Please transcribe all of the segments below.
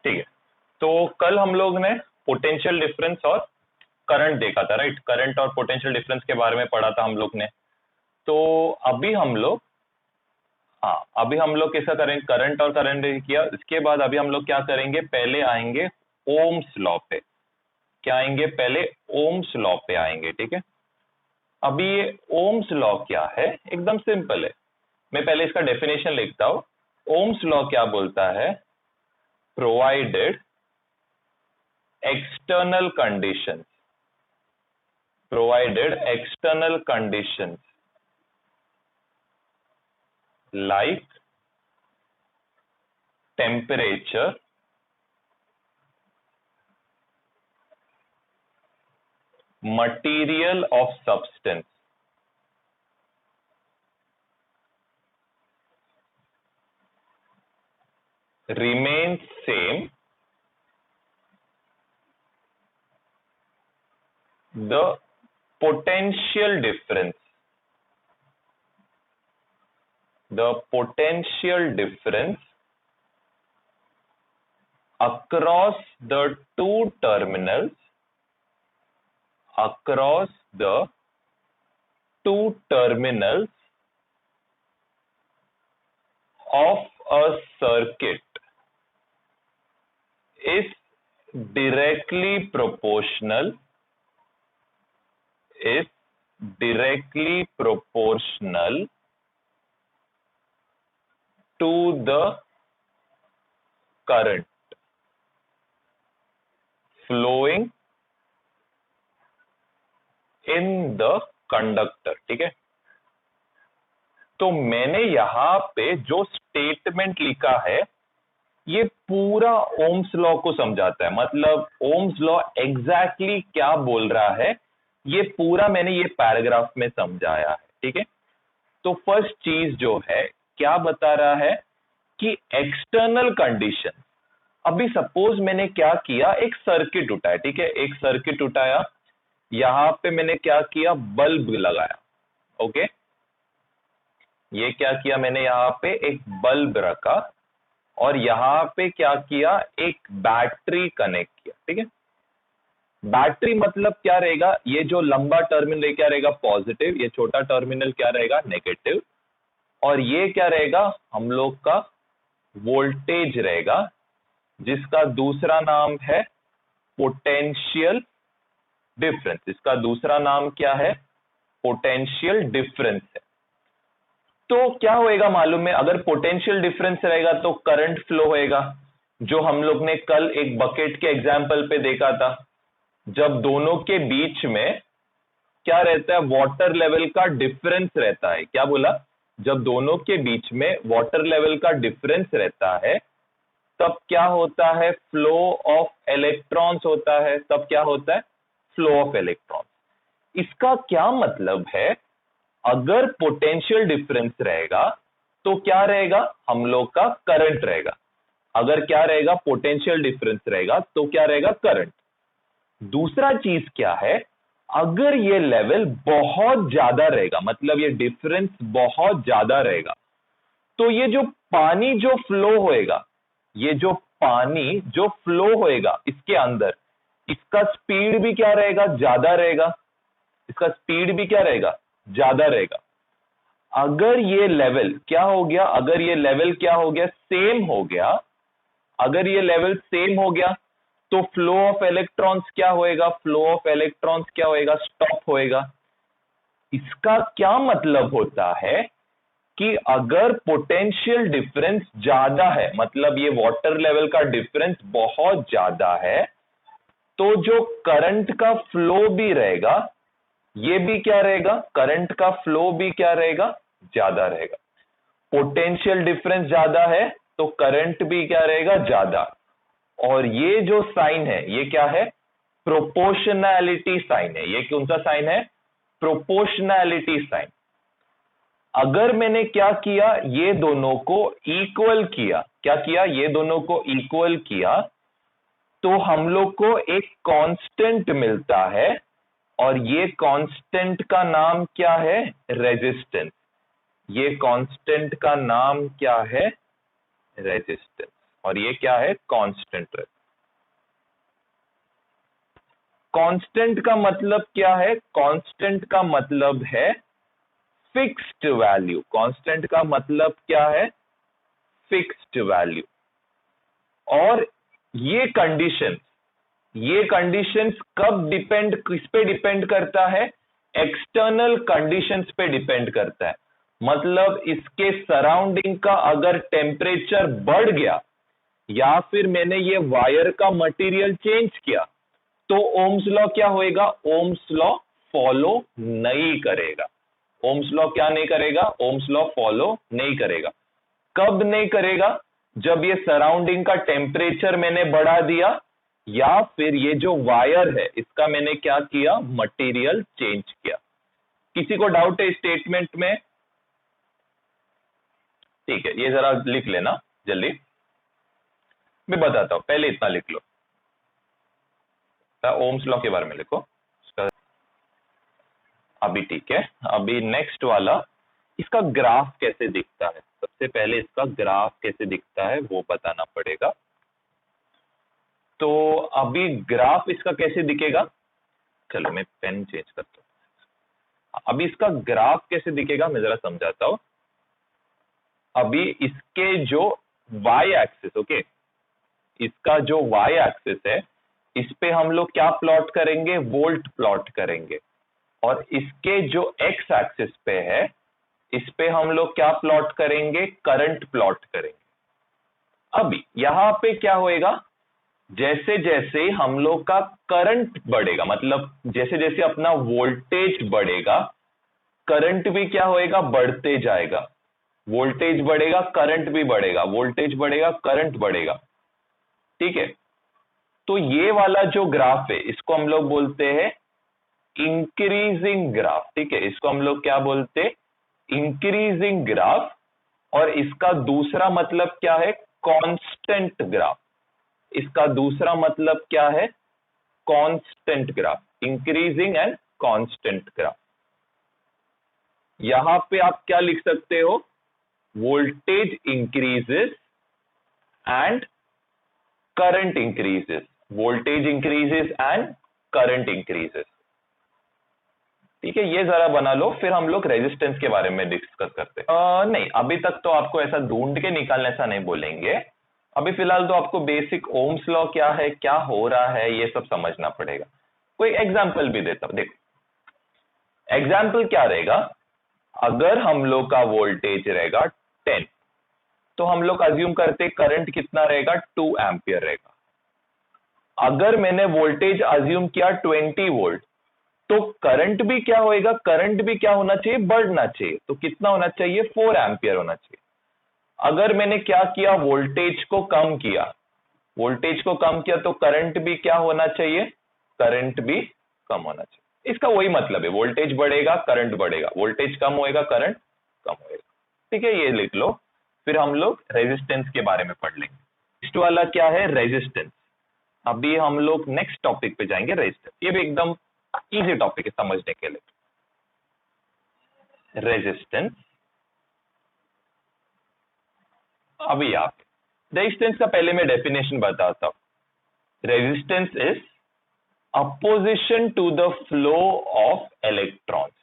ठीक है, तो कल हम लोग ने पोटेंशियल डिफरेंस और करंट देखा था, राइट। करंट और पोटेंशियल डिफरेंस के बारे में पढ़ा था हम लोग ने। तो अभी हम लोग अभी हम लोग कैसा करेंगे, करंट और करंट किया, इसके बाद अभी हम लोग क्या करेंगे, पहले आएंगे ओम्स लॉ पे। क्या आएंगे, पहले ओम्स लॉ पे आएंगे, ठीक है। अभी ये ओम्स लॉ क्या है, एकदम सिंपल है। मैं पहले इसका डेफिनेशन लिखता हूं। ओम्स लॉ क्या बोलता है, provided external conditions like temperature, material of substance, remains same, the potential difference across the two terminals of a circuit is directly proportional to the current flowing in the conductor, ठीक है। तो मैंने यहां पे जो स्टेटमेंट लिखा है ये पूरा ओम्स लॉ को समझाता है। मतलब ओम्स लॉ एग्जैक्टली क्या बोल रहा है ये पूरा मैंने ये पैराग्राफ में समझाया है, ठीक है। तो फर्स्ट चीज जो है क्या बता रहा है कि एक्सटर्नल कंडीशन, अभी सपोज मैंने क्या किया, एक सर्किट उठाया, ठीक है, एक सर्किट उठाया, यहां पे मैंने क्या किया, बल्ब लगाया, ओके। ये क्या किया मैंने, यहां पे एक बल्ब रखा और यहां पे क्या किया, एक बैटरी कनेक्ट किया, ठीक है। बैटरी मतलब क्या रहेगा, ये जो लंबा टर्मिनल क्या रहेगा, पॉजिटिव, ये छोटा टर्मिनल क्या रहेगा, नेगेटिव, और ये क्या रहेगा, हम लोग का वोल्टेज रहेगा जिसका दूसरा नाम है पोटेंशियल डिफरेंस। इसका दूसरा नाम क्या है, पोटेंशियल डिफरेंस है। तो क्या होएगा मालूम है, अगर पोटेंशियल डिफरेंस रहेगा तो करंट फ्लो होएगा, जो हम लोग ने कल एक बकेट के एग्जाम्पल पे देखा था। जब दोनों के बीच में क्या रहता है, वाटर लेवल का डिफरेंस रहता है। क्या बोला, जब दोनों के बीच में वाटर लेवल का डिफरेंस रहता है तब क्या होता है, फ्लो ऑफ इलेक्ट्रॉन्स होता है। तब क्या होता है, फ्लो ऑफ इलेक्ट्रॉन्स। इसका क्या मतलब है, अगर पोटेंशियल डिफरेंस रहेगा तो क्या रहेगा, हम लोग का करंट रहेगा। अगर क्या रहेगा, पोटेंशियल डिफरेंस रहेगा तो क्या रहेगा, करंट। दूसरा चीज क्या है, अगर ये लेवल बहुत ज्यादा रहेगा, मतलब ये डिफरेंस बहुत ज्यादा रहेगा, तो ये जो पानी जो फ्लो होएगा, ये जो पानी जो फ्लो होएगा इसके अंदर, इसका स्पीड भी क्या रहेगा, ज्यादा रहेगा। इसका स्पीड भी क्या रहेगा, ज्यादा रहेगा। अगर ये लेवल क्या हो गया, अगर ये लेवल क्या हो गया, सेम हो गया, अगर ये लेवल सेम हो गया तो फ्लो ऑफ इलेक्ट्रॉन्स क्या होएगा, फ्लो ऑफ इलेक्ट्रॉन्स क्या होएगा, स्टॉप होएगा। इसका क्या मतलब होता है कि अगर पोटेंशियल डिफरेंस ज्यादा है, मतलब ये वाटर लेवल का डिफरेंस बहुत ज्यादा है, तो जो करंट का फ्लो भी रहेगा ये भी क्या रहेगा, करंट का फ्लो भी क्या रहेगा, ज्यादा रहेगा। पोटेंशियल डिफरेंस ज्यादा है तो करंट भी क्या रहेगा, ज्यादा। और ये जो साइन है ये क्या है, प्रोपोर्शनैलिटी साइन है। ये कौन सा साइन है, प्रोपोर्शनैलिटी साइन। अगर मैंने क्या किया, ये दोनों को इक्वल किया, क्या किया, ये दोनों को इक्वल किया, तो हम लोग को एक कांस्टेंट मिलता है और ये कांस्टेंट का नाम क्या है, रेजिस्टेंस। ये कांस्टेंट का नाम क्या है, रेजिस्टेंस। और ये क्या है, कांस्टेंट रहता है। कांस्टेंट का मतलब क्या है, कांस्टेंट का मतलब है फिक्स्ड वैल्यू। कांस्टेंट का मतलब क्या है, फिक्स्ड वैल्यू। और ये कंडीशंस कब डिपेंड, किस पे डिपेंड करता है, एक्सटर्नल कंडीशंस पे डिपेंड करता है। मतलब इसके सराउंडिंग का अगर टेम्परेचर बढ़ गया या फिर मैंने ये वायर का मटेरियल चेंज किया तो ओम्स लॉ क्या होएगा, ओम्स लॉ फॉलो नहीं करेगा। ओम्स लॉ क्या नहीं करेगा, ओम्स लॉ फॉलो नहीं करेगा। कब नहीं करेगा, जब ये सराउंडिंग का टेम्परेचर मैंने बढ़ा दिया या फिर ये जो वायर है इसका मैंने क्या किया, मटेरियल चेंज किया। किसी को डाउट है स्टेटमेंट में? ठीक है, ये जरा लिख लेना जल्दी, मैं बताता हूं, पहले इतना लिख लो, ओम्स लॉ के बारे में लिखो अभी। ठीक है, अभी नेक्स्ट वाला, इसका ग्राफ कैसे दिखता है, सबसे पहले इसका ग्राफ कैसे दिखता है वो बताना पड़ेगा। तो अभी ग्राफ इसका कैसे दिखेगा, चलो मैं पेन चेंज करता हूं। अभी इसका ग्राफ कैसे दिखेगा मैं जरा समझाता हूं। अभी इसके जो वाई एक्सिस, ओके, इसका जो वाई एक्सिस है इस पे हम लोग क्या प्लॉट करेंगे, वोल्ट प्लॉट करेंगे। और इसके जो एक्स एक्सिस पे है इस पे हम लोग क्या प्लॉट करेंगे, करंट प्लॉट करेंगे। अभी यहां पे क्या होएगा, जैसे जैसे हम लोग का करंट बढ़ेगा, मतलब जैसे जैसे अपना वोल्टेज बढ़ेगा करंट भी क्या होएगा, बढ़ते जाएगा। वोल्टेज बढ़ेगा करंट भी बढ़ेगा, वोल्टेज बढ़ेगा करंट बढ़ेगा। ठीक है, तो ये वाला जो ग्राफ है इसको हम लोग बोलते हैं इंक्रीजिंग ग्राफ। ठीक है, इसको हम लोग क्या बोलते हैं, इंक्रीजिंग ग्राफ। और इसका दूसरा मतलब क्या है, कांस्टेंट ग्राफ। इसका दूसरा मतलब क्या है, constant graph, increasing and constant graph. यहां पे आप क्या लिख सकते हो, voltage increases and current increases, voltage increases and current increases. ठीक है, ये जरा बना लो, फिर हम लोग रेजिस्टेंस के बारे में डिस्कस करते हैं। नहीं, अभी तक तो आपको ऐसा ढूंढ के निकालने ऐसा नहीं बोलेंगे। अभी फिलहाल तो आपको बेसिक ओम्स लॉ क्या है, क्या हो रहा है, ये सब समझना पड़ेगा। कोई एग्जाम्पल भी देता हूं, देखो एग्जाम्पल क्या रहेगा। अगर हम लोग का वोल्टेज रहेगा 10 तो हम लोग अज्यूम करते करंट कितना रहेगा, 2 एम्पियर रहेगा। अगर मैंने वोल्टेज अज्यूम किया 20 वोल्ट तो करंट भी क्या होएगा, करंट भी क्या होना चाहिए, बढ़ना चाहिए। तो कितना होना चाहिए, 4 एम्पियर होना चाहिए। अगर मैंने क्या किया, वोल्टेज को कम किया, वोल्टेज को कम किया तो करंट भी क्या होना चाहिए, करंट भी कम होना चाहिए। इसका वही मतलब है, वोल्टेज बढ़ेगा करंट बढ़ेगा, वोल्टेज कम होएगा करंट कम होएगा। ठीक है, ये लिख लो, फिर हम लोग रेजिस्टेंस के बारे में पढ़ लेंगे। नेक्स्ट वाला क्या है, रेजिस्टेंस। अभी हम लोग नेक्स्ट टॉपिक पे जाएंगे, रेजिस्टेंस। ये भी एकदम इजी टॉपिक है समझने के लिए। रेजिस्टेंस, अभी आप रेजिस्टेंस का पहले मैं डेफिनेशन बताता हूं। Resistance is opposition to the flow of electrons.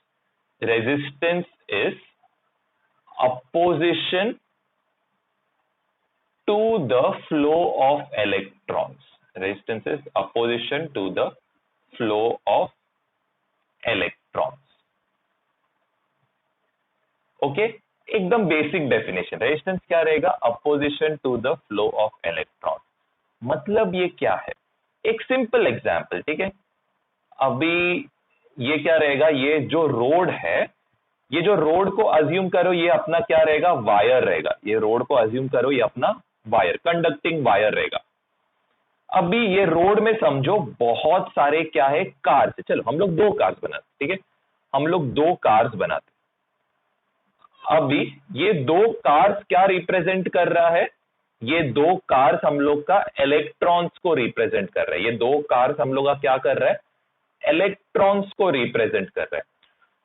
Resistance is opposition to the flow of electrons. Resistance is opposition to the flow of electrons. Okay, एकदम बेसिक डेफिनेशन। रेजिस्टेंस क्या रहेगा, opposition to the flow of electron. मतलब ये क्या है, एक simple example. ठीक है, अभी ये क्या रहेगा, ये जो रोड है, ये जो रोड को अज्यूम करो ये अपना क्या रहेगा, वायर रहेगा। ये रोड को अज्यूम करो ये अपना वायर, कंडक्टिंग वायर रहेगा। अभी ये रोड में समझो बहुत सारे क्या है, कार्स। चलो हम लोग 2 कार्स बनाते, ठीक है, हम लोग 2 कार्स बनाते। अभी ये 2 कार्स क्या रिप्रेजेंट कर रहा है, ये 2 कार्स हम लोग का इलेक्ट्रॉन्स को रिप्रेजेंट कर रहा है। ये 2 कार्स हम लोग का क्या कर रहा है, इलेक्ट्रॉन्स को रिप्रेजेंट कर रहा है।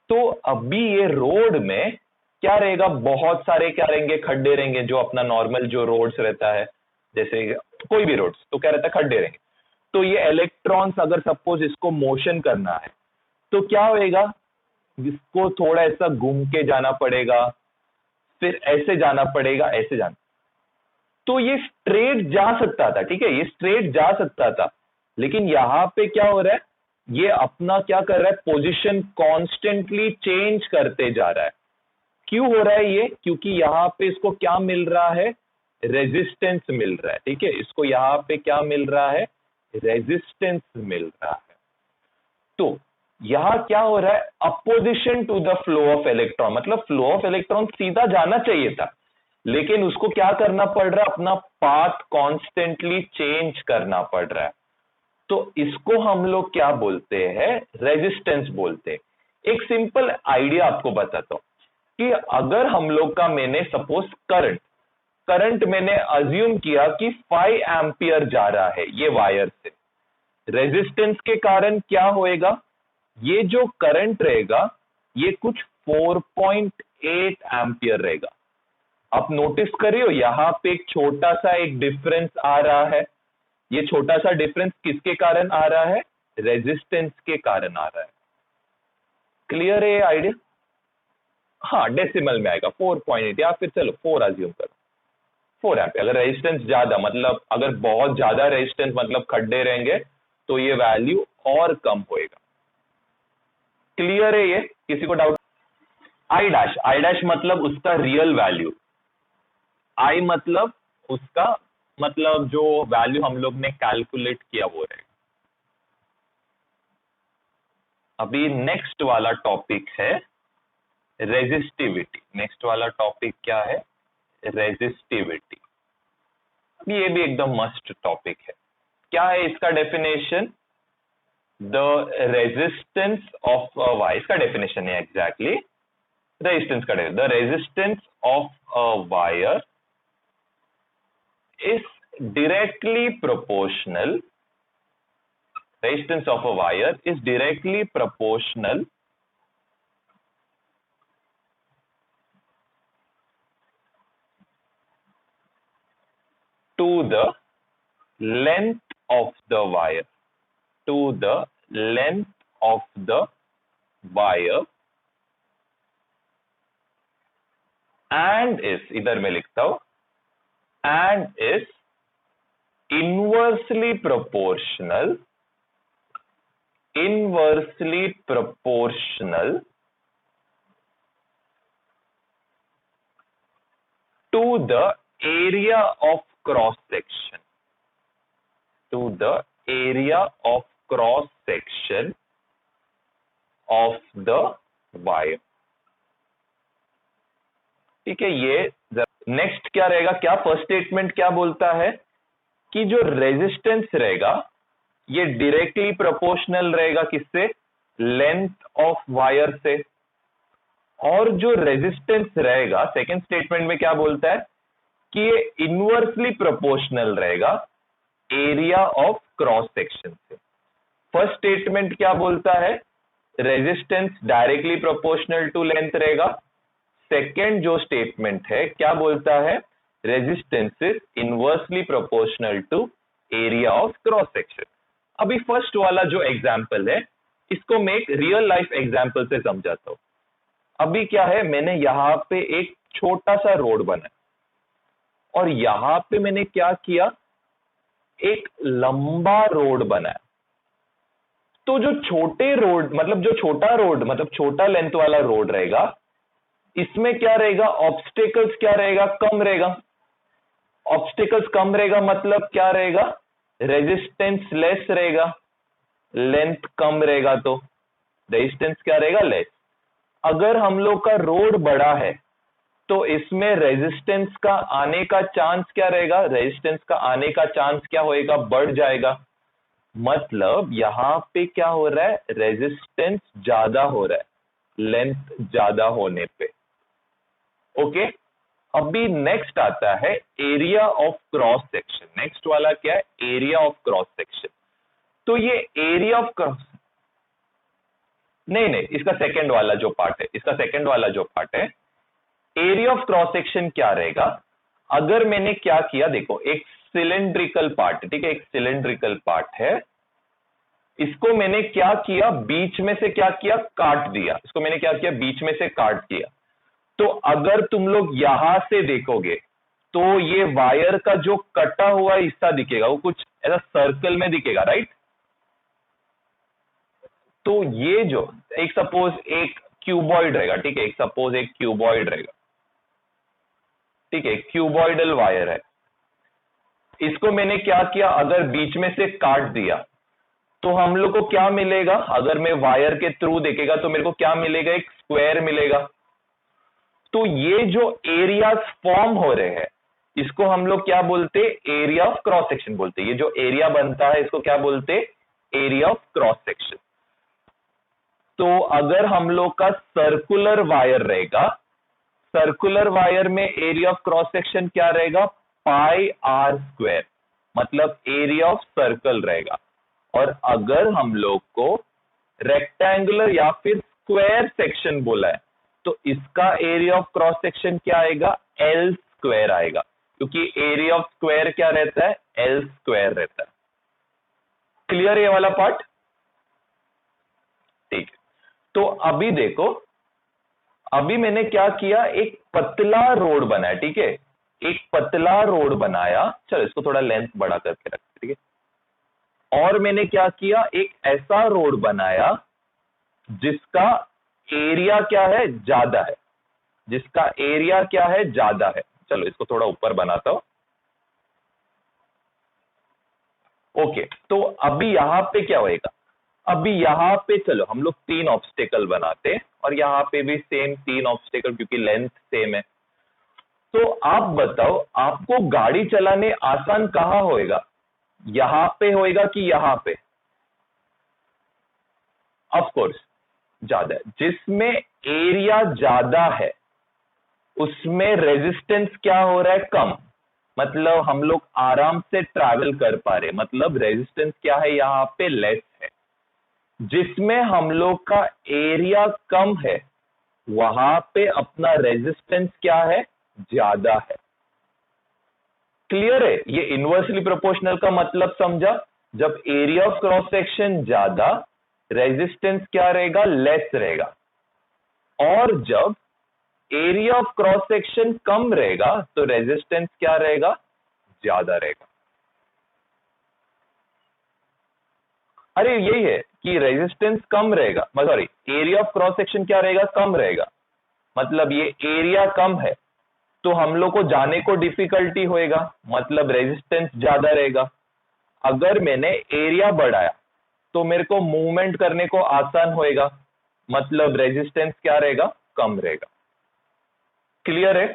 तो अभी ये रोड में क्या रहेगा, बहुत सारे क्या रहेंगे, खड्डे रहेंगे, जो अपना नॉर्मल जो रोड्स रहता है। जैसे कोई भी रोड्स, तो क्या रहता है, खड्डे रहेंगे। तो ये इलेक्ट्रॉन्स अगर सपोज इसको मोशन करना है तो क्या होएगा, इसको थोड़ा ऐसा घूम के जाना पड़ेगा, फिर ऐसे जाना पड़ेगा, ऐसे जाना। तो ये स्ट्रेट जा सकता था, ठीक है, ये स्ट्रेट जा सकता था, लेकिन यहां पे क्या हो रहा है, ये अपना क्या कर रहा है, पोजीशन कॉन्स्टेंटली चेंज करते जा रहा है। क्यों हो रहा है ये, क्योंकि यहां पे इसको क्या मिल रहा है, रेजिस्टेंस मिल रहा है, ठीक है, इसको यहां पे क्या मिल रहा है, रेजिस्टेंस मिल रहा है। तो यहां क्या हो रहा है, opposition to the flow of electron, मतलब फ्लो ऑफ इलेक्ट्रॉन सीधा जाना चाहिए था, लेकिन उसको क्या करना पड़ रहा है, अपना पाथ कॉन्स्टेंटली चेंज करना पड़ रहा है। तो इसको हम लोग क्या बोलते हैं, रेजिस्टेंस बोलते हैं। एक सिंपल आइडिया आपको बताता हूं कि अगर हम लोग का, मैंने सपोज करंट मैंने अज्यूम किया कि 5 एम्पियर जा रहा है ये वायर से, रेजिस्टेंस के कारण क्या होएगा, ये जो करंट रहेगा ये कुछ 4.8 एम्पियर रहेगा। आप नोटिस करियो यहां पे एक छोटा सा एक डिफरेंस आ रहा है, ये छोटा सा डिफरेंस किसके कारण आ रहा है, रेजिस्टेंस के कारण आ रहा है। क्लियर है ये आइडिया? हाँ, डेसिमल में आएगा 4.8, या फिर चलो 4 अज्यूम करो, 4 एम्पियर। अगर रेजिस्टेंस ज्यादा, मतलब अगर बहुत ज्यादा रेजिस्टेंस मतलब खड्डे रहेंगे तो ये वैल्यू और कम होएगा। क्लियर है ये, किसी को डाउट? आई डैश मतलब उसका रियल वैल्यू, आई मतलब उसका, मतलब जो वैल्यू हम लोग ने कैलकुलेट किया वो रहेगा। अभी नेक्स्ट वाला टॉपिक है रेजिस्टिविटी। नेक्स्ट वाला टॉपिक क्या है, रेजिस्टिविटी। ये भी एकदम मस्त टॉपिक है। क्या है इसका definition, the resistance of a wire, इसका डेफिनेशन है एग्जैक्टली रेजिस्टेंस का, the resistance of a wire is directly proportional, resistance of a wire is directly proportional to the length of the wire, to the length of the wire, and is, इधर मैं लिखता हूं, and is inversely proportional to the area of cross section, to the area of cross section of the wire। ठीक है, ये next क्या रहेगा, क्या फर्स्ट स्टेटमेंट क्या बोलता है कि जो रेजिस्टेंस रहेगा ये डायरेक्टली प्रोपोर्शनल रहेगा किससे, लेंथ ऑफ वायर से, और जो रेजिस्टेंस रहेगा सेकंड स्टेटमेंट में क्या बोलता है कि ये इनवर्सली प्रोपोर्शनल रहेगा एरिया ऑफ क्रॉस सेक्शन से। फर्स्ट स्टेटमेंट क्या बोलता है, resistance directly proportional to length रहेगा। सेकेंड जो स्टेटमेंट है क्या बोलता है, resistance is inversely proportional to area of cross section. अभी फर्स्ट वाला जो एग्जांपल है इसको मैं एक रियल लाइफ एग्जांपल से समझाता हूं। अभी क्या है, मैंने यहां पे एक छोटा सा रोड बनाया और यहां पे मैंने क्या किया, एक लंबा रोड बनाया। तो जो छोटे रोड मतलब जो छोटा रोड मतलब छोटा लेंथ वाला रोड रहेगा, इसमें क्या रहेगा, ऑब्स्टेकल्स क्या रहेगा, कम रहेगा। ऑब्स्टेकल्स कम रहेगा मतलब क्या रहेगा, रेजिस्टेंस लेस रहेगा। लेंथ कम रहेगा तो रेजिस्टेंस क्या रहेगा, लेस। अगर हम लोग का रोड बड़ा है तो इसमें रेजिस्टेंस का आने का चांस क्या रहेगा, रेजिस्टेंस का आने का चांस क्या होएगा, बढ़ जाएगा। मतलब यहां पे क्या हो रहा है, रेजिस्टेंस ज्यादा हो रहा है लेंथ ज्यादा होने पे। ओके, अभी नेक्स्ट आता है area of cross section. Next वाला क्या है, एरिया ऑफ क्रॉस सेक्शन। तो ये एरिया ऑफ क्रॉस, नहीं, इसका सेकंड वाला जो पार्ट है, इसका सेकंड वाला जो पार्ट है, एरिया ऑफ क्रॉस सेक्शन क्या रहेगा। अगर मैंने क्या किया, देखो एक सिलेंड्रिकल पार्ट, ठीक है, एक सिलेंड्रिकल पार्ट है। इसको मैंने क्या किया, बीच में से क्या किया, काट दिया। इसको मैंने क्या किया, बीच में से काट दिया। तो अगर तुम लोग यहां से देखोगे तो ये वायर का जो कटा हुआ हिस्सा दिखेगा वो कुछ ऐसा सर्कल में दिखेगा, राइट। तो ये जो एक सपोज एक क्यूबॉइड रहेगा, ठीक है, एक सपोज एक क्यूबॉइड रहेगा, ठीक है, क्यूबॉइडल वायर है। इसको मैंने क्या किया, अगर बीच में से काट दिया तो हम लोग को क्या मिलेगा, अगर मैं वायर के थ्रू देखेगा तो मेरे को क्या मिलेगा, एक स्क्वायर मिलेगा। तो ये जो एरियाज फॉर्म हो रहे हैं इसको हम लोग क्या बोलते, एरिया ऑफ क्रॉस सेक्शन बोलते हैं। ये जो एरिया बनता है इसको क्या बोलते, एरिया ऑफ क्रॉस सेक्शन। तो अगर हम लोग का सर्कुलर वायर रहेगा, सर्कुलर वायर में एरिया ऑफ क्रॉस सेक्शन क्या रहेगा, पाई आर स्क्वायर, मतलब एरिया ऑफ सर्कल रहेगा। और अगर हम लोग को रेक्टेंगुलर या फिर स्क्वायर सेक्शन बोला है तो इसका एरिया ऑफ क्रॉस सेक्शन क्या आएगा, एल स्क्वायर आएगा, क्योंकि एरिया ऑफ स्क्वायर क्या रहता है, एल स्क्वायर रहता है। क्लियर ये वाला पार्ट, ठीक है। तो अभी देखो, अभी मैंने क्या किया, एक पतला रोड बनाया, ठीक है, एक पतला रोड बनाया। चलो इसको थोड़ा लेंथ बड़ा करके रखते, ठीक है। और मैंने क्या किया, एक ऐसा रोड बनाया जिसका एरिया क्या है, ज्यादा है, जिसका एरिया क्या है, ज्यादा है। चलो इसको थोड़ा ऊपर बनाता हूं। ओके, तो अभी यहां पे क्या होएगा, अभी यहां पे चलो हम लोग 3 ऑब्स्टेकल बनाते हैं और यहां पे भी सेम 3 ऑब्स्टेकल, क्योंकि लेंथ सेम है। तो आप बताओ आपको गाड़ी चलाने आसान कहां होएगा, यहां पे होएगा कि यहां पे, ऑफ कोर्स ज्यादा है। जिसमें एरिया ज्यादा है उसमें रेजिस्टेंस क्या हो रहा है, कम, मतलब हम लोग आराम से ट्रैवल कर पा रहे, मतलब रेजिस्टेंस क्या है यहां पे, लेस है। जिसमें हम लोग का एरिया कम है वहां पे अपना रेजिस्टेंस क्या है, ज्यादा है। क्लियर है, ये इनवर्सली प्रोपोर्शनल का मतलब समझा। जब एरिया ऑफ क्रॉस सेक्शन ज्यादा, रेजिस्टेंस क्या रहेगा, लेस रहेगा। और जब एरिया ऑफ क्रॉस सेक्शन कम रहेगा तो रेजिस्टेंस क्या रहेगा, ज्यादा रहेगा। अरे यही है कि रेजिस्टेंस कम रहेगा, sorry, area of cross section क्या रहेगा, कम रहेगा, मतलब ये एरिया कम है तो हम लोग को जाने को डिफिकल्टी होएगा, मतलब रेजिस्टेंस ज्यादा रहेगा। अगर मैंने एरिया बढ़ाया तो मेरे को मूवमेंट करने को आसान होएगा, मतलब रेजिस्टेंस क्या रहेगा, कम रहेगा। क्लियर है,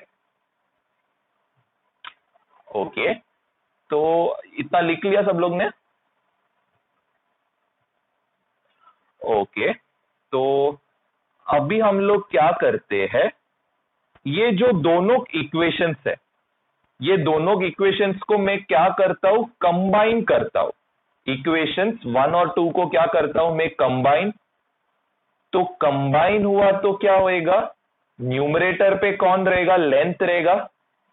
ओके। तो इतना लिख लिया सब लोग ने, ओके। तो अभी हम लोग क्या करते हैं, ये जो दोनों इक्वेशंस है, ये दोनों इक्वेशंस को मैं क्या करता हूं, कंबाइन करता हूं। इक्वेशंस 1 और 2 को क्या करता हूं मैं, कंबाइन। तो कंबाइन हुआ तो क्या होएगा, न्यूमरेटर पे कौन रहेगा, लेंथ रहेगा,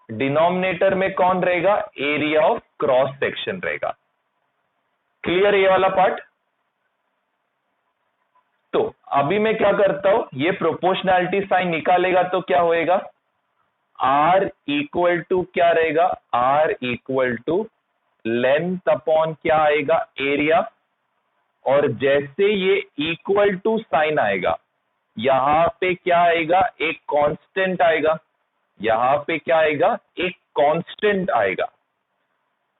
डिनोमिनेटर में कौन रहेगा, एरिया ऑफ क्रॉस सेक्शन रहेगा। क्लियर ये वाला पार्ट। तो अभी मैं क्या करता हूं, ये प्रोपोर्शनैलिटी साइन निकालेगा तो क्या होएगा, आर इक्वल टू क्या रहेगा, R equal to length upon क्या आएगा, एरिया। और जैसे ये इक्वल टू साइन आएगा यहां पे क्या आएगा, एक कांस्टेंट आएगा, यहां पे क्या आएगा, एक कांस्टेंट आएगा।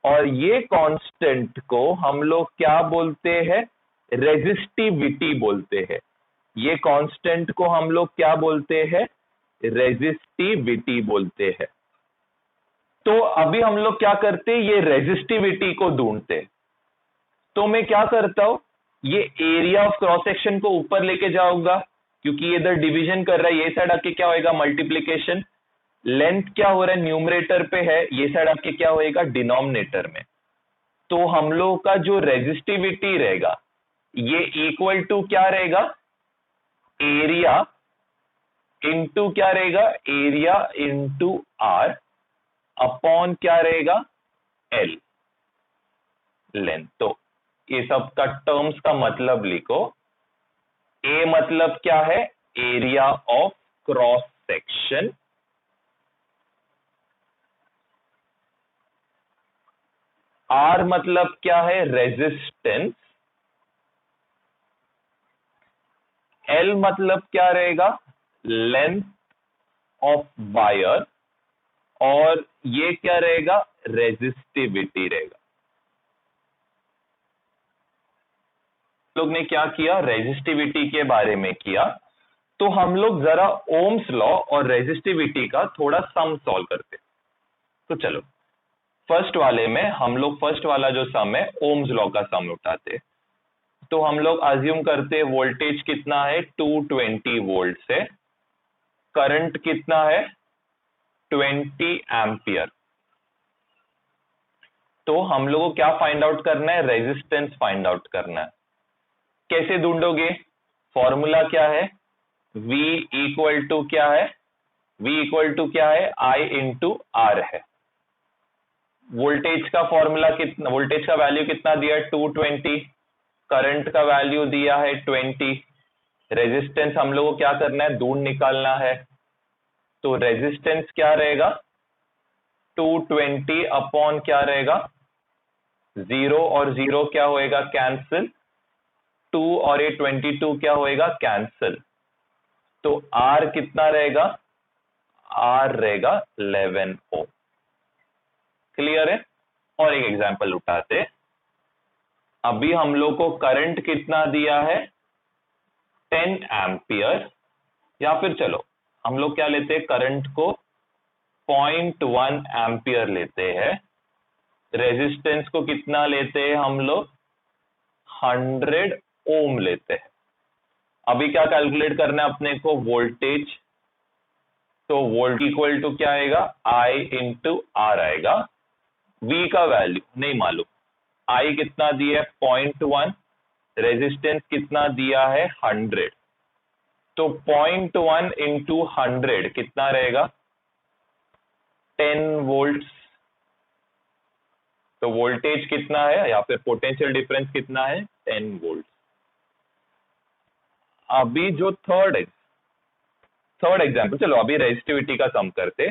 और ये कांस्टेंट को हम लोग क्या बोलते हैं, रेजिस्टिविटी बोलते हैं। ये कांस्टेंट को हम लोग क्या बोलते हैं, रेजिस्टिविटी बोलते हैं। तो अभी हम लोग क्या करते हैं, ये रेजिस्टिविटी को ढूंढते हैं। तो मैं क्या करता हूं, ये एरिया ऑफ क्रॉस सेक्शन को ऊपर लेके जाऊंगा, क्योंकि ये इधर डिवीजन कर रहा है, ये साइड आके क्या होएगा, मल्टीप्लीकेशन। लेंथ क्या हो रहा है, न्यूमरेटर पे है, ये साइड आके क्या होएगा, डिनोमिनेटर में। तो हम लोग का जो रेजिस्टिविटी रहेगा ये इक्वल टू क्या रहेगा, एरिया इंटू क्या रहेगा, एरिया इंटू आर अपॉन क्या रहेगा, एल लेंथ। तो ये सब का टर्म्स का मतलब लिखो। ए मतलब क्या है? Area of cross section. R मतलब क्या है? रेजिस्टेंस। एल मतलब क्या रहेगा? Length of wire. और ये क्या रहेगा? रेजिस्टिविटी रहेगा। लोग ने क्या किया? रेजिस्टिविटी के बारे में किया। तो हम लोग जरा ओम्स लॉ और रेजिस्टिविटी का थोड़ा सम सॉल्व करते। तो चलो फर्स्ट वाले में हम लोग फर्स्ट वाला जो सम है ओम्स लॉ का सम उठाते। तो हम लोग अज्यूम करते वोल्टेज कितना है? 220 वोल्ट से करंट कितना है? 20 एम्पियर। तो हम लोगों को क्या फाइंड आउट करना है? रेजिस्टेंस फाइंड आउट करना है। कैसे ढूंढोगे? फॉर्मूला क्या है? V इक्वल टू क्या है? V इक्वल टू क्या है? I इंटू आर है। वोल्टेज का फॉर्मूला कितना? वोल्टेज का वैल्यू कितना दिया है? 220। करंट का वैल्यू दिया है 20। रेजिस्टेंस हम लोगों को क्या करना है? दूर निकालना है। तो रेजिस्टेंस क्या रहेगा? 220 अपॉन क्या रहेगा? 0 और 0 क्या होएगा? कैंसिल। 2 और ये 22 क्या होएगा? कैंसिल। तो R कितना रहेगा? R रहेगा 11 ओम। क्लियर है? और एक एग्जांपल उठाते। अभी हम लोग को करंट कितना दिया है? 10 एम्पियर। या फिर चलो हम लोग क्या लेते हैं? करंट को 0.1 एम्पियर लेते हैं। रेजिस्टेंस को कितना लेते हैं हम लोग? 100 ओम लेते हैं। अभी क्या कैलकुलेट करना है अपने को? वोल्टेज। तो वोल्ट इक्वल टू क्या आएगा? I इंटू आर आएगा। V का वैल्यू नहीं मालूम। I कितना दिया है? 0.1। रेजिस्टेंस कितना दिया है? 100। तो 0.1 इंटू 100 कितना रहेगा? 10 वोल्ट। तो वोल्टेज कितना है या फिर पोटेंशियल डिफरेंस कितना है? 10 वोल्ट। अभी जो थर्ड एग्जांपल, चलो अभी रेजिस्टिविटी का सम करते।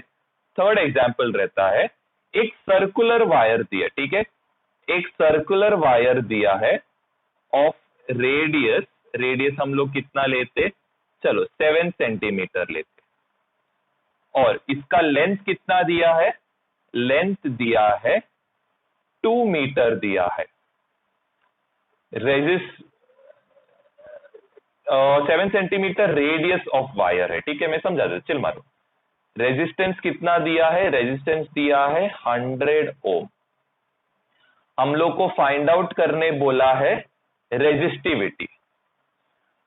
थर्ड एग्जांपल रहता है, एक सर्कुलर वायर दिया, ठीक है? एक सर्कुलर वायर दिया है ऑफ रेडियस हम लोग कितना लेते? चलो 7 सेंटीमीटर लेते। और इसका लेंथ कितना दिया है? लेंथ दिया है 2 मीटर दिया है। 7 सेंटीमीटर रेडियस ऑफ वायर है, ठीक है? मैं समझा दे, चिल मारो। रेजिस्टेंस कितना दिया है? रेजिस्टेंस दिया है 100 ओम। हम लोग को फाइंड आउट करने बोला है रेजिस्टिविटी।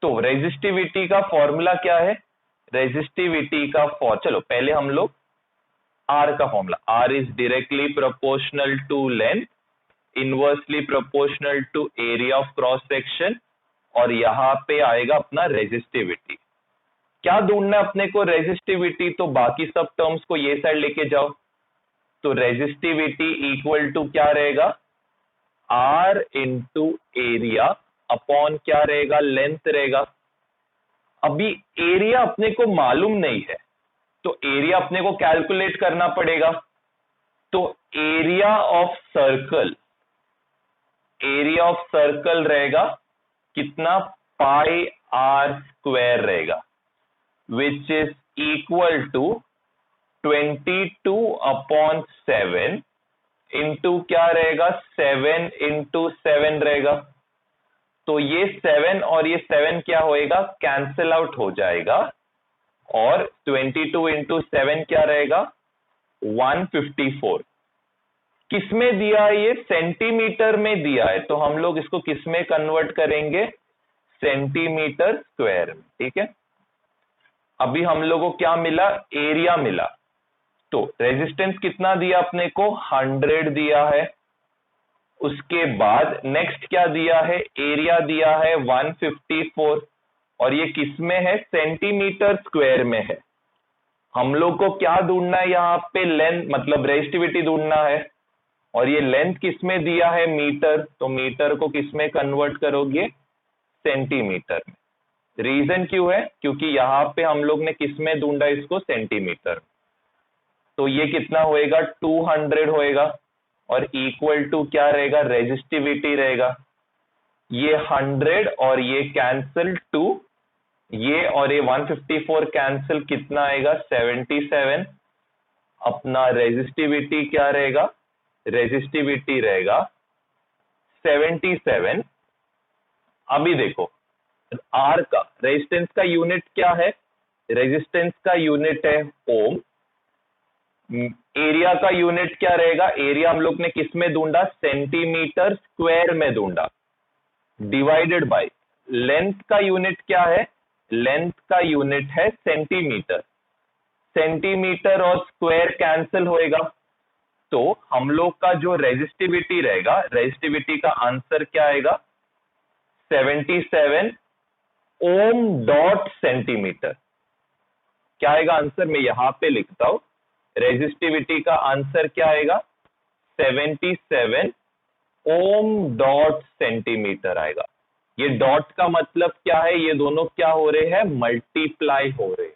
तो रेजिस्टिविटी का फॉर्मूला क्या है? रेजिस्टिविटी का चलो पहले हम लोग आर का formula. R is directly proportional to length, inversely proportional to area of cross section, और यहां पे आएगा अपना रेजिस्टिविटी। क्या ढूंढना है अपने को? रेजिस्टिविटी। तो बाकी सब टर्म्स को ये साइड लेके जाओ। तो रेजिस्टिविटी इक्वल टू क्या रहेगा? आर इंटू एरिया अपॉन क्या रहेगा? लेंथ रहेगा। अभी एरिया अपने को मालूम नहीं है, तो एरिया अपने को कैलकुलेट करना पड़ेगा। तो एरिया ऑफ सर्कल रहेगा कितना? पाई आर स्क्वायर रहेगा, which is equal to 22 upon 7 into क्या रहेगा? 7 इंटू 7 रहेगा। तो ये 7 और ये 7 क्या होएगा? कैंसिल आउट हो जाएगा। और 22 इंटू 7 क्या रहेगा? 154। किसमें दिया है? ये सेंटीमीटर में दिया है, तो हम लोग इसको किस में कन्वर्ट करेंगे? सेंटीमीटर स्क्वायर में, ठीक है? अभी हम लोगों को क्या मिला? एरिया मिला। तो रेजिस्टेंस कितना दिया अपने को? 100 दिया है। उसके बाद नेक्स्ट क्या दिया है? एरिया दिया है 154, और ये किस में है? सेंटीमीटर स्क्वायर में है। हम लोग को क्या ढूंढना है यहाँ पे? लेंथ मतलब रेजिस्टिविटी ढूंढना है। और ये लेंथ किसमें दिया है, मीटर, तो मीटर को किसमें कन्वर्ट करोगे, सेंटीमीटर में। रीजन क्यों है, क्योंकि यहां पे हम लोग ने किसमें ढूंढा इसको, सेंटीमीटर। तो ये कितना होएगा, 200 होएगा, और इक्वल टू क्या रहेगा, रेजिस्टिविटी रहेगा। ये 100 और ये कैंसिल 2, ये और ये 154 कैंसिल, कितना आएगा, 77। अपना रेजिस्टिविटी क्या रहेगा, रेजिस्टिविटी रहेगा 77। अभी देखो आर का, रेजिस्टेंस का यूनिट क्या है, रेजिस्टेंस का यूनिट है ओम। एरिया का यूनिट क्या रहेगा, एरिया हम लोग ने किस में ढूंढा, सेंटीमीटर स्क्वायर में ढूंढा, डिवाइडेड बाय लेंथ का यूनिट क्या है, लेंथ का यूनिट है सेंटीमीटर। सेंटीमीटर और स्क्वायर कैंसिल होएगा, तो हम लोग का जो रेजिस्टिविटी रहेगा, रेजिस्टिविटी का आंसर क्या आएगा, 77 ओम डॉट सेंटीमीटर। क्या आएगा आंसर, मैं यहां पे लिखता हूं, रेजिस्टिविटी का आंसर क्या आएगा, 77 ओम डॉट सेंटीमीटर आएगा। ये डॉट का मतलब क्या है, ये दोनों क्या हो रहे हैं, मल्टीप्लाई हो रहे हैं।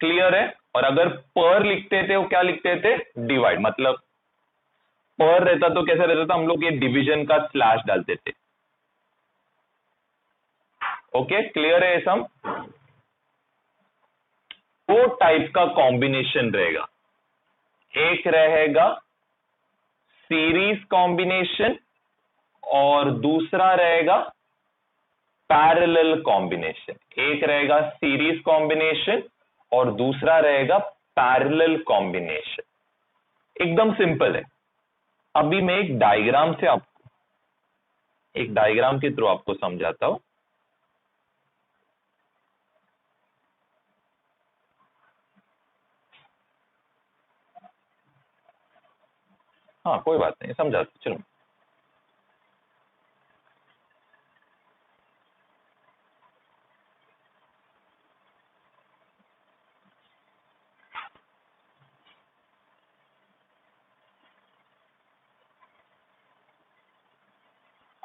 क्लियर है। और अगर पर लिखते थे वो क्या लिखते थे, डिवाइड, मतलब पर रहता तो कैसा रहता था, हम लोग ये डिवीजन का स्लैश डालते थे। ओके, क्लियर है ये सब। दो टाइप का कॉम्बिनेशन रहेगा, एक रहेगा सीरीज कॉम्बिनेशन और दूसरा रहेगा पैरेलल कॉम्बिनेशन। एक रहेगा सीरीज कॉम्बिनेशन और दूसरा रहेगा पैरेलल कॉम्बिनेशन। एकदम सिंपल है। अभी मैं एक डायग्राम से आपको, एक डायग्राम के थ्रू आपको समझाता हूं। हाँ कोई बात नहीं, समझाता चलो।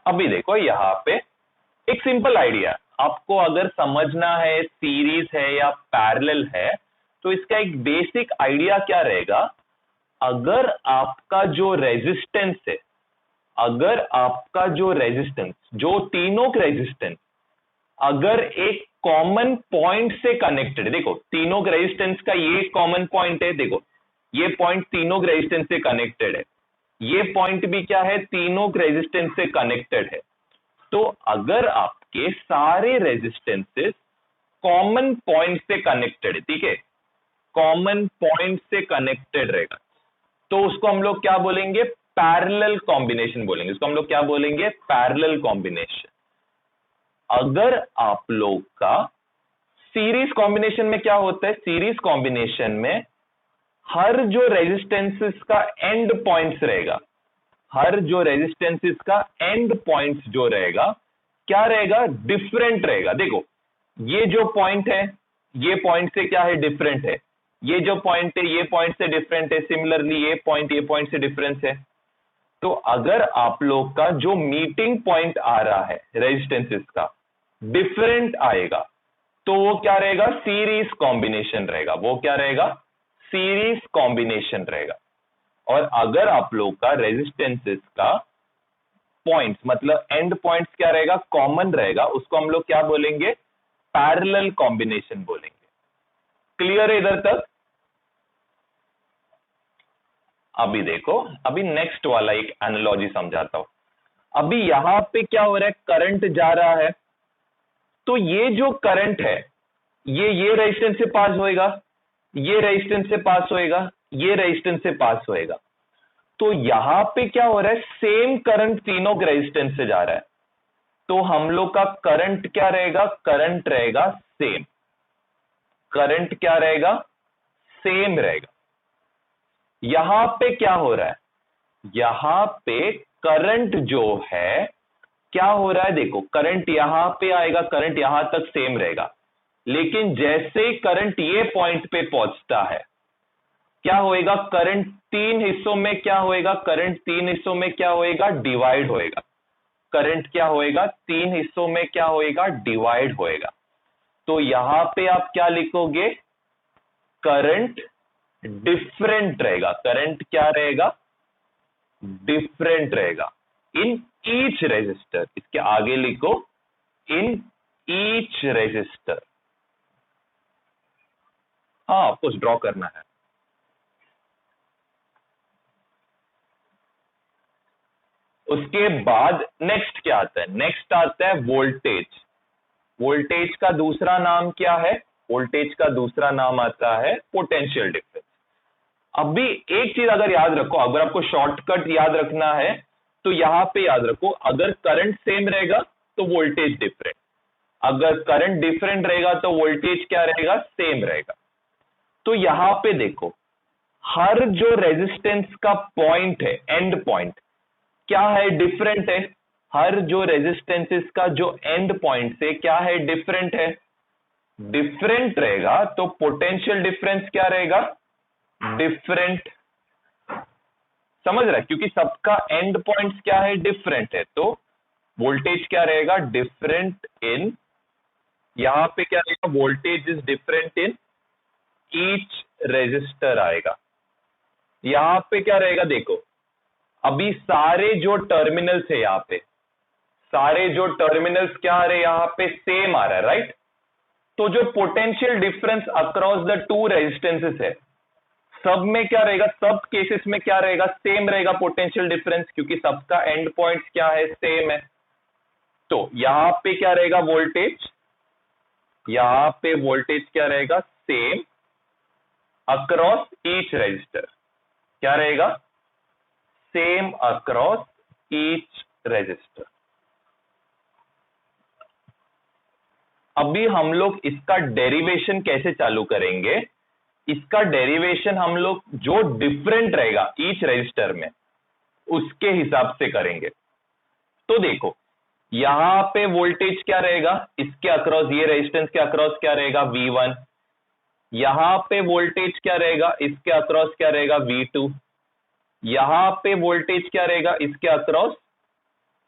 अभी देखो यहां पे एक सिंपल आइडिया, आपको अगर समझना है सीरीज है या पैरेलल है, तो इसका एक बेसिक आइडिया क्या रहेगा, अगर आपका जो रेजिस्टेंस है, अगर आपका जो रेजिस्टेंस, जो तीनों रेजिस्टेंस अगर एक कॉमन पॉइंट से कनेक्टेड है, देखो तीनों रेजिस्टेंस का ये कॉमन पॉइंट है, देखो ये पॉइंट तीनों रेजिस्टेंस से कनेक्टेड है, ये पॉइंट भी क्या है, तीनों रेजिस्टेंस से कनेक्टेड है। तो अगर आपके सारे रेजिस्टेंसेस कॉमन पॉइंट से कनेक्टेड है, ठीक है, कॉमन पॉइंट से कनेक्टेड रहेगा, तो उसको हम लोग क्या बोलेंगे, पैरेलल कॉम्बिनेशन बोलेंगे। उसको हम लोग क्या बोलेंगे, पैरेलल कॉम्बिनेशन। अगर आप लोग का सीरीज कॉम्बिनेशन में क्या होता है, सीरीज कॉम्बिनेशन में हर जो रेजिस्टेंसेस का एंड पॉइंट्स रहेगा, हर जो रेजिस्टेंसेस का एंड पॉइंट्स जो रहेगा क्या रहेगा, डिफरेंट रहेगा। देखो ये जो पॉइंट है, ये पॉइंट से क्या है, डिफरेंट है, ये जो पॉइंट है ये पॉइंट से डिफरेंट है, सिमिलरली ये पॉइंट से डिफरेंस है। तो अगर आप लोग का जो मीटिंग पॉइंट आ रहा है रेजिस्टेंसेस का डिफरेंट आएगा, तो वो क्या रहेगा, सीरीज कॉम्बिनेशन रहेगा। वो क्या रहेगा, सीरीज कॉम्बिनेशन रहेगा। और अगर आप लोग का रेजिस्टेंसेस का पॉइंट्स मतलब एंड पॉइंट्स क्या रहेगा, कॉमन रहेगा, उसको हम लोग क्या बोलेंगे, पैरेलल कॉम्बिनेशन बोलेंगे। क्लियर है इधर तक। अभी देखो, अभी नेक्स्ट वाला एक एनालॉजी समझाता हूं। अभी यहां पे क्या हो रहा है, करंट जा रहा है, तो ये जो करंट है ये रेजिस्टेंस से पास होएगा, ये रेजिस्टेंस से पास होएगा, ये रेजिस्टेंस से पास होएगा। तो यहां पे क्या हो रहा है, सेम करंट तीनों रेजिस्टेंस से जा रहा है, तो हम लोग का करंट क्या रहेगा, करंट रहेगा सेम, करंट क्या रहेगा, सेम रहेगा। यहां पे क्या हो रहा है, यहां पे करंट जो है क्या हो रहा है, देखो करंट यहां पे आएगा, करंट यहां तक सेम रहेगा, लेकिन जैसे करंट ये पॉइंट पे पहुंचता है, क्या होएगा, करंट तीन हिस्सों में क्या होएगा, करंट तीन हिस्सों में क्या होएगा, डिवाइड होएगा। करंट क्या होएगा, तीन हिस्सों में क्या होएगा, डिवाइड होएगा। तो यहां पे आप क्या लिखोगे, करंट डिफरेंट रहेगा। करंट क्या रहेगा, डिफरेंट रहेगा इन ईच रेजिस्टर। इसके आगे लिखो इन ईच रेजिस्टर। हाँ, आपको ड्रॉ करना है। उसके बाद नेक्स्ट क्या आता है, नेक्स्ट आता है वोल्टेज। वोल्टेज का दूसरा नाम क्या है, वोल्टेज का दूसरा नाम आता है पोटेंशियल डिफरेंस। अभी एक चीज अगर याद रखो, अगर आपको शॉर्टकट याद रखना है तो यहां पे याद रखो, अगर करंट सेम रहेगा तो वोल्टेज डिफरेंट, अगर करंट डिफरेंट रहेगा तो वोल्टेज क्या रहेगा, सेम रहेगा। तो यहां पे देखो, हर जो रेजिस्टेंस का पॉइंट है, एंड पॉइंट क्या है, डिफरेंट है। हर जो रेजिस्टेंसेस का जो एंड पॉइंट से क्या है, डिफरेंट है। डिफरेंट रहेगा तो पोटेंशियल डिफरेंस क्या रहेगा, डिफरेंट। समझ रहा है, क्योंकि सबका एंड पॉइंट्स क्या है, डिफरेंट है, तो वोल्टेज क्या रहेगा, डिफरेंट इन, यहां पे क्या रहेगा, voltage is different in each resistor आएगा। यहां पे क्या रहेगा, देखो अभी सारे जो टर्मिनल्स है, यहां पे सारे जो टर्मिनल्स क्या आ रहे हैं, यहां पे सेम आ रहा है, राइट। तो जो potential difference across the two resistances है, सब में क्या रहेगा, सब केसेस में क्या रहेगा, सेम रहेगा पोटेंशियल डिफरेंस, क्योंकि सबका एंड पॉइंट क्या है, सेम है। तो यहां पे क्या रहेगा, वोल्टेज, यहां पे वोल्टेज क्या रहेगा, सेम अक्रॉस ईच रजिस्टर। क्या रहेगा, सेम अक्रॉस ईच रजिस्टर। अभी हम लोग इसका डेरिवेशन कैसे चालू करेंगे, इसका डेरिवेशन हम लोग जो डिफरेंट रहेगा ईच रजिस्टर में उसके हिसाब से करेंगे। तो देखो यहां पे वोल्टेज क्या रहेगा, इसके अक्रॉस, ये रेजिस्टेंस के अक्रॉस क्या रहेगा, V1। यहां पे वोल्टेज क्या रहेगा, इसके अक्रॉस क्या रहेगा, V2। यहां पे वोल्टेज क्या रहेगा, इसके अक्रॉस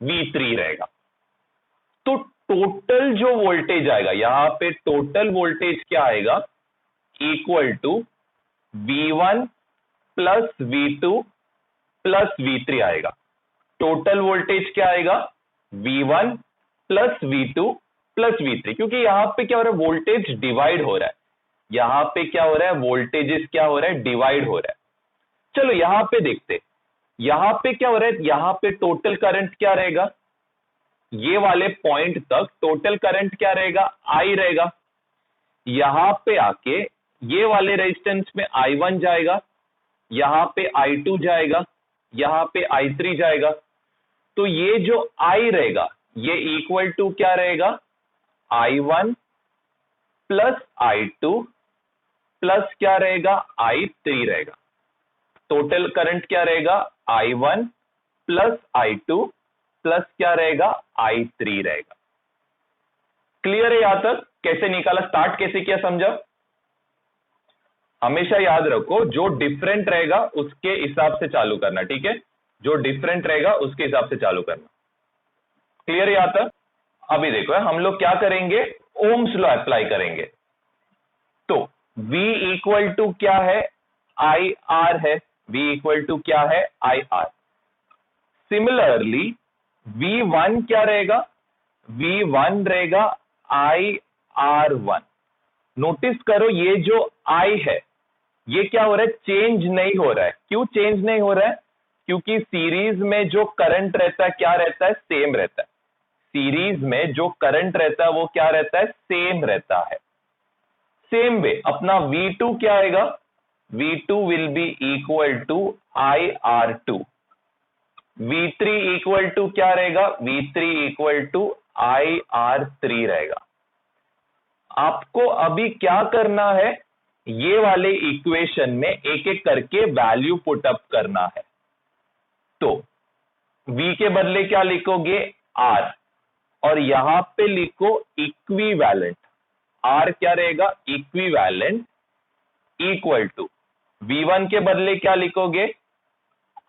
V3 रहेगा। तो टोटल जो वोल्टेज आएगा, यहां पे टोटल वोल्टेज क्या आएगा, equal to V1 plus V2 plus V3 आएगा। टोटल वोल्टेज क्या आएगा, V1 plus V2 plus V3, क्योंकि यहां पे क्या हो रहा है, वोल्टेज डिवाइड हो रहा है। यहां पे क्या हो रहा है, वोल्टेजेस क्या हो रहा है, डिवाइड हो रहा है। चलो यहां पे देखते, यहां पे क्या हो रहा है, यहां पे टोटल करंट क्या रहेगा, ये वाले पॉइंट तक टोटल करंट क्या रहेगा, I रहेगा। यहां पे आके ये वाले रेजिस्टेंस में I1 जाएगा, यहां पे I2 जाएगा, यहां पे I3 जाएगा। तो ये जो I रहेगा ये इक्वल टू क्या रहेगा, I1 प्लस I2 प्लस क्या रहेगा, I3 रहेगा। टोटल करंट क्या रहेगा, I1 प्लस I2 प्लस क्या रहेगा, I3 रहेगा। क्लियर है यहां तक, कैसे निकाला, स्टार्ट कैसे किया, समझा। हमेशा याद रखो जो डिफरेंट रहेगा उसके हिसाब से चालू करना, ठीक है, जो डिफरेंट रहेगा उसके हिसाब से चालू करना। क्लियर है यहां तक। अभी देखो हम लोग क्या करेंगे, ओम्स लॉ अप्लाई करेंगे। तो V इक्वल टू क्या है, आई आर है। V इक्वल टू क्या है, आई आर। सिमिलरली V1 क्या रहेगा, V1 रहेगा आई आर वन। नोटिस करो ये जो I है ये क्या हो रहा है, चेंज नहीं हो रहा है। क्यों चेंज नहीं हो रहा है, क्योंकि सीरीज में जो करंट रहता है क्या रहता है, सेम रहता है। सीरीज में जो करंट रहता है वो क्या रहता है, सेम रहता है। सेम वे अपना V2 क्या आएगा, V2 will be equal to IR2। V3 equal to क्या रहेगा, V3 इक्वल टू IR3 रहेगा। आपको अभी क्या करना है, ये वाले इक्वेशन में एक एक करके वैल्यू पुट अप करना है। तो V के बदले क्या लिखोगे, R, और यहां पे लिखो इक्विवेलेंट। R क्या रहेगा, इक्विवेलेंट इक्वल टू V1 के बदले क्या लिखोगे,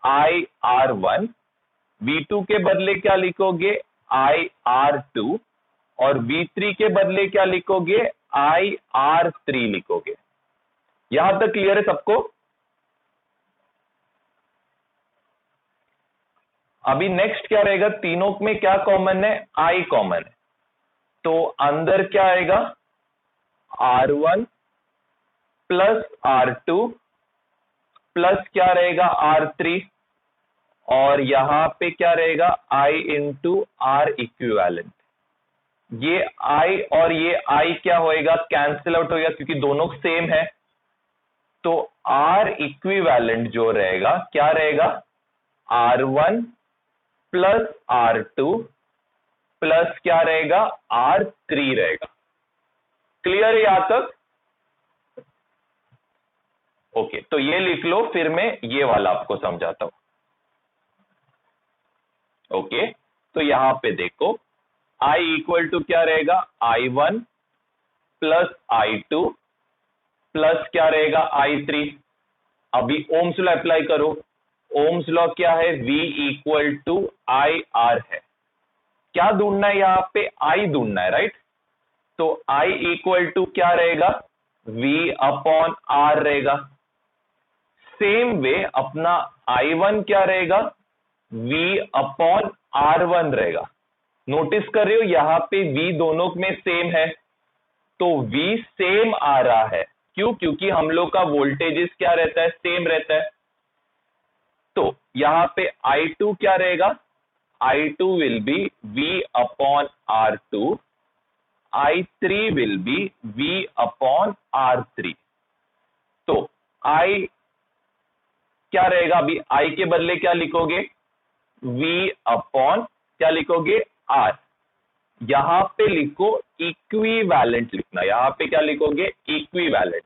IR1, V2 के बदले क्या लिखोगे, IR2, और V3 के बदले क्या लिखोगे, IR3 लिखोगे। यहां तक क्लियर है सबको? अभी नेक्स्ट क्या रहेगा, तीनों में क्या कॉमन है, I कॉमन है, तो अंदर क्या आएगा, R1 प्लस R2 प्लस क्या रहेगा, R3, और यहां पे क्या रहेगा, I इंटू R इक्विवेलेंट। ये I और ये I क्या होएगा, कैंसिल आउट होगा क्योंकि दोनों सेम है। तो R इक्विवेलेंट जो रहेगा क्या रहेगा, R1 प्लस R2 प्लस क्या रहेगा, R3 रहेगा। क्लियर है यहां तक? ओके, तो ये लिख लो, फिर मैं ये वाला आपको समझाता हूं। ओके, तो यहां पे देखो, I इक्वल टू क्या रहेगा, I1 प्लस I2 प्लस क्या रहेगा, I3। अभी ओम्स लॉ अप्लाई करो। ओम्स लॉ क्या है, V इक्वल टू IR है। क्या ढूंढना है यहां पे, I ढूंढना है, राइट? तो I इक्वल टू क्या रहेगा, V अपॉन R रहेगा। सेम वे अपना I1 क्या रहेगा, V अपॉन R1 रहेगा। नोटिस कर रहे हो यहां पे V दोनों में सेम है, तो V सेम आ रहा है। क्यों? क्योंकि हम लोग का वोल्टेजेस क्या रहता है, सेम रहता है। तो यहां पे I2 क्या रहेगा, I2 will be V upon R2, I3 will be V upon R3। तो I क्या रहेगा, अभी I के बदले क्या लिखोगे, V अपॉन क्या लिखोगे, R। यहां पे लिखो इक्विवेलेंट लिखना, यहां पे क्या लिखोगे, इक्विवेलेंट।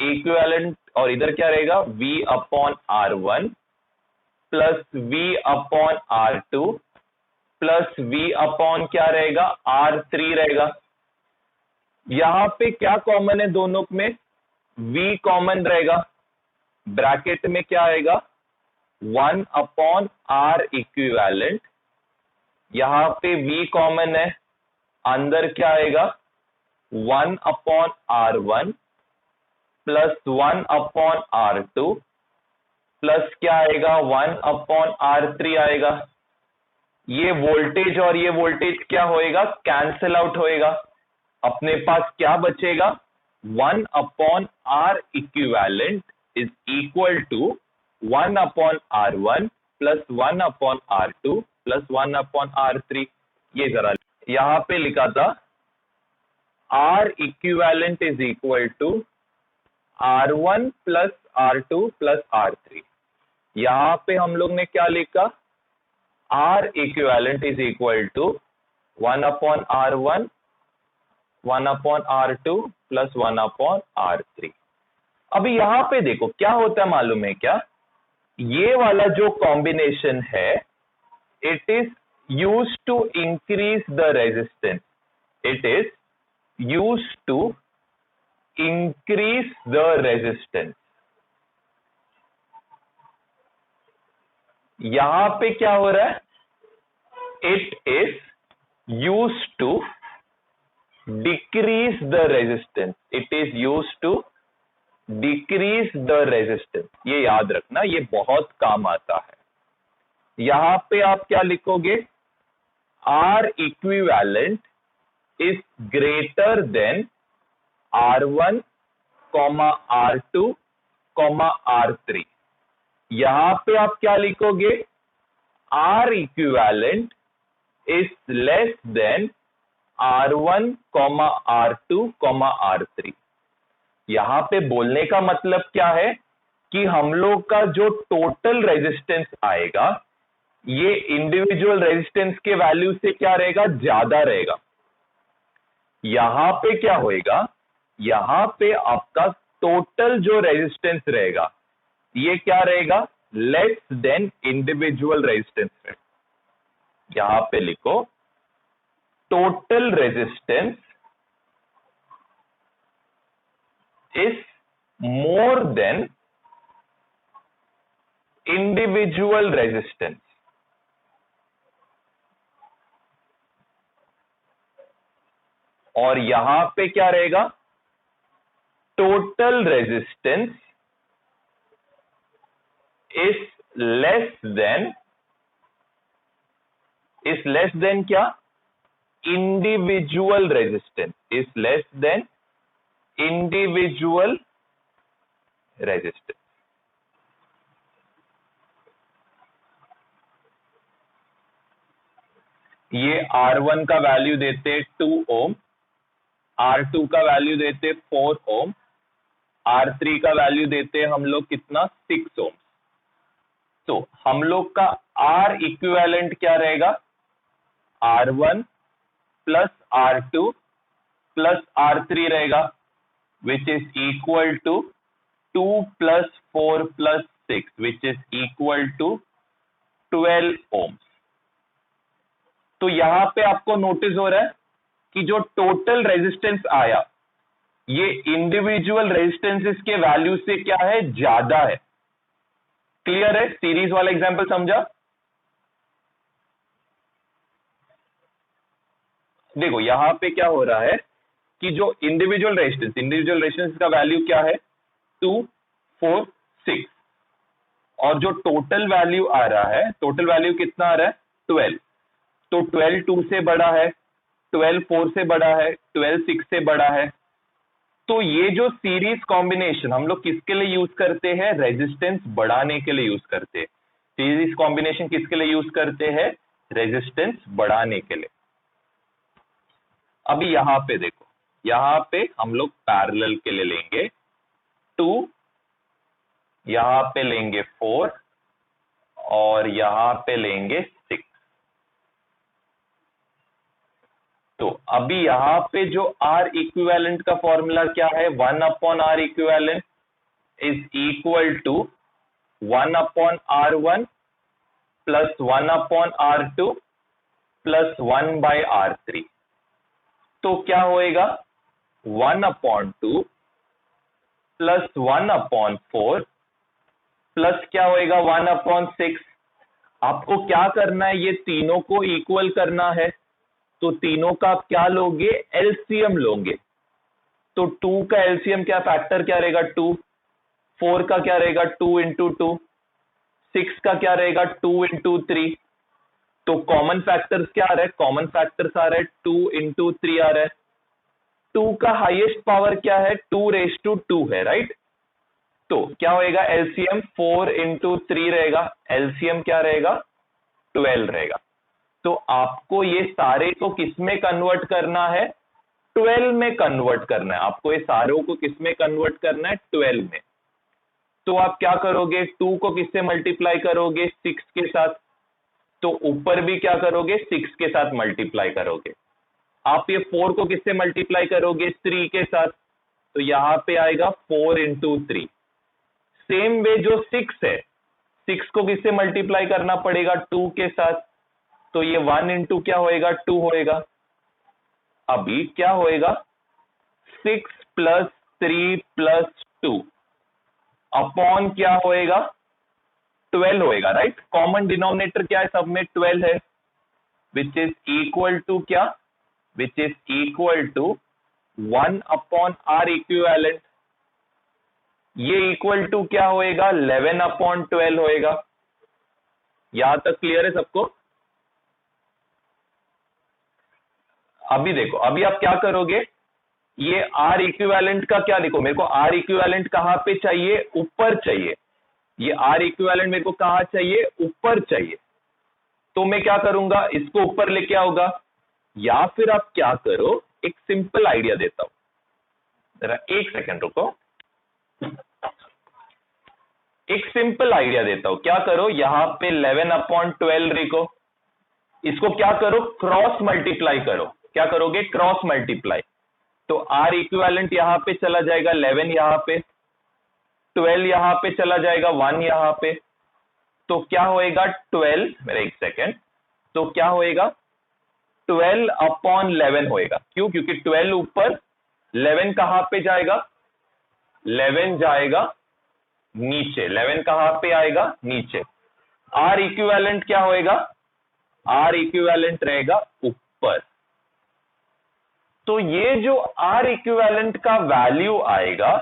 इक्विवेलेंट, और इधर क्या रहेगा, V upon R1 plus V upon R2 plus V upon क्या रहेगा, R3 रहेगा। यहां पे क्या कॉमन है दोनों में, V कॉमन रहेगा। ब्रैकेट में क्या आएगा, 1 अपॉन R इक्विवेलेंट। यहां पे V कॉमन है, अंदर क्या आएगा, 1 upon R1 plus 1 upon R2 plus क्या आएगा, 1 अपॉन R3 आएगा। ये वोल्टेज और ये वोल्टेज क्या होएगा, कैंसिल आउट होएगा। अपने पास क्या बचेगा, 1 upon R equivalent is equal to 1 upon R1 plus 1 upon R2 plus 1 upon R3। ये जरा यहां पे लिखा था, R equivalent is equal to R1 plus R2 plus R3। यहां पे हम लोग ने क्या लिखा, R equivalent is equal to 1 upon R1 1 upon R2 plus 1 upon R3। अभी यहां पे देखो क्या होता है मालूम है क्या, ये वाला जो कॉम्बिनेशन है, it is used to increase the resistance. It is used to increase the resistance. यहां पे क्या हो रहा है, it is used to decrease the resistance. It is used to decrease the resistance. ये याद रखना, ये बहुत काम आता है। यहां पे आप क्या लिखोगे, R equivalent is greater than R1 R2 R3। यहां पे आप क्या लिखोगे, R equivalent is less then R1 R2 R3। यहां पे बोलने का मतलब क्या है कि हम लोग का जो टोटल रेजिस्टेंस आएगा, ये इंडिविजुअल रेजिस्टेंस के वैल्यू से क्या रहेगा, ज्यादा रहेगा। यहां पे क्या होएगा, यहां पे आपका टोटल जो रेजिस्टेंस रहेगा, ये क्या रहेगा, लेस देन इंडिविजुअल रेजिस्टेंस। यहां पे लिखो, total resistance is more than individual resistance. और यहां पे क्या रहेगा, total resistance is less than क्या, individual resistance is less than individual resistance. ये R1 का वैल्यू देते 2 ओम, R2 का वैल्यू देते 4 ओम, R3 का वैल्यू देते हम लोग कितना 6 ओम। तो हम लोग का R इक्विवेलेंट क्या रहेगा, R1 plus R2 plus R3 रहेगा, which is equal to 2 plus 4 plus 6 which is equal to 12 ohm. तो यहां पे आपको नोटिस हो रहा है कि जो टोटल रेजिस्टेंस आया ये इंडिविजुअल रेजिस्टेंसेस के वैल्यू से क्या है, ज्यादा है। क्लियर है, सीरीज वाला एग्जांपल समझा। देखो यहां पे क्या हो रहा है कि जो इंडिविजुअल रेजिस्टेंस का वैल्यू क्या है 2 4 6, और जो टोटल वैल्यू आ रहा है, टोटल वैल्यू कितना आ रहा है 12। तो 12 2 से बड़ा है, 12 4 से बड़ा है, 12 6 से बड़ा है। तो ये जो सीरीज कॉम्बिनेशन हम लोग किसके लिए यूज करते हैं, रेजिस्टेंस बढ़ाने के लिए यूज करते हैं। सीरीज कॉम्बिनेशन किसके लिए यूज करते हैं, रेजिस्टेंस बढ़ाने के लिए। अभी यहां पे देखो, यहां पे हम लोग पैरेलल के लिए लेंगे 2, यहां पे लेंगे 4 और यहां पे लेंगे 6। तो अभी यहां पे जो R इक्विवेलेंट का फॉर्मूला क्या है, 1 upon R equivalent is equal to 1 upon R1 plus 1 upon R2 plus 1 by R3। तो क्या होएगा 1 अपॉन 2 प्लस 1 अपॉन 4 प्लस क्या होएगा 1 अपॉन 6। आपको क्या करना है, ये तीनों को इक्वल करना है। तो तीनों का क्या लोगे, एलसीएम लोगे। तो 2 का एलसीएम क्या, फैक्टर क्या रहेगा 2, 4 का क्या रहेगा 2 इंटू 2, 6 का क्या रहेगा 2 इंटू 3। तो कॉमन फैक्टर्स क्या आ रहा है, कॉमन फैक्टर्स आ रहा है 2 इंटू 3 आ रहा है। 2 का हाईएस्ट पावर क्या है 2 है, राइट। तो क्या होएगा एलसीएम 4 इंटू 3 रहेगा, एलसीएम क्या रहेगा 12 रहेगा। तो आपको ये सारे को किस में कन्वर्ट करना है, 12 में कन्वर्ट करना है। आपको ये सारों को किस में कन्वर्ट करना है, 12 में। तो आप क्या करोगे, 2 को किससे मल्टीप्लाई करोगे 6 के साथ, तो ऊपर भी क्या करोगे 6 के साथ मल्टीप्लाई करोगे। आप ये 4 को किससे मल्टीप्लाई करोगे 3 के साथ, तो यहां पे आएगा 4 इंटू 3। सेम वे जो 6 है, 6 को किससे मल्टीप्लाई करना पड़ेगा 2 के साथ, तो ये 1 इंटू क्या होएगा 2 होएगा। अभी क्या होएगा 6 प्लस 3 प्लस 2 अपॉन क्या होएगा 12 होएगा, राइट। कॉमन डिनोमिनेटर क्या है, सब में 12 है, विच इज इक्वल टू क्या, which is equal to 1 upon R equivalent. ये इक्वल टू क्या होएगा 11 अपॉन 12 होएगा। यहां तक क्लियर है सबको। अभी देखो, अभी आप क्या करोगे, ये R इक्विवेलेंट का क्या, देखो मेरे को R इक्विवेलेंट कहां पे चाहिए, ऊपर चाहिए। ये R इक्विवेलेंट मेरे को कहां चाहिए, ऊपर चाहिए। तो मैं क्या करूंगा, इसको ऊपर लेके आऊंगा, या फिर आप क्या करो, एक सिंपल आइडिया देता हूं, जरा एक सेकंड रुको। एक सिंपल आइडिया देता हूं, क्या करो, यहां पे 11 अपॉन 12 लिखो, इसको क्या करो क्रॉस मल्टीप्लाई करो। क्या करोगे, क्रॉस मल्टीप्लाई। तो R इक्विवेलेंट यहां पे चला जाएगा 11, यहां पे 12, यहां पे चला जाएगा 1 यहां पे। तो क्या होएगा 12, मेरा एक सेकेंड, तो क्या होएगा 12 अपॉन 11 होएगा। क्यों, क्योंकि 12 ऊपर, 11 कहां पे जाएगा 11 जाएगा नीचे, 11 कहां पे आएगा, नीचे। आर इक्विवेलेंट क्या होएगा, आर इक्विवेलेंट रहेगा ऊपर। तो ये जो आर इक्विवेलेंट का वैल्यू आएगा,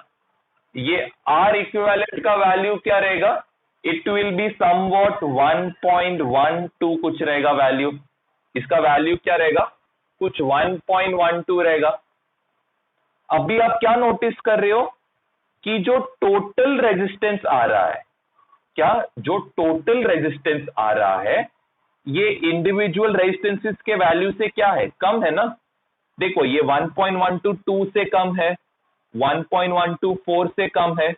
ये आर इक्विवेलेंट का वैल्यू क्या रहेगा, इट विल बी समवॉट 1.12 कुछ रहेगा वैल्यू। इसका वैल्यू क्या रहेगा, कुछ 1.12 रहेगा। अभी आप क्या नोटिस कर रहे हो कि जो टोटल रेजिस्टेंस आ रहा है, क्या जो टोटल रेजिस्टेंस आ रहा है ये इंडिविजुअल रेजिस्टेंसेस के वैल्यू से क्या है, कम है ना। देखो ये 1.122 से कम है, 1.124 से कम है,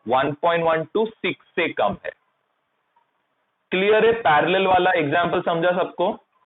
1.126 से कम है। क्लियर है, पैरेलल वाला एग्जांपल समझा सबको।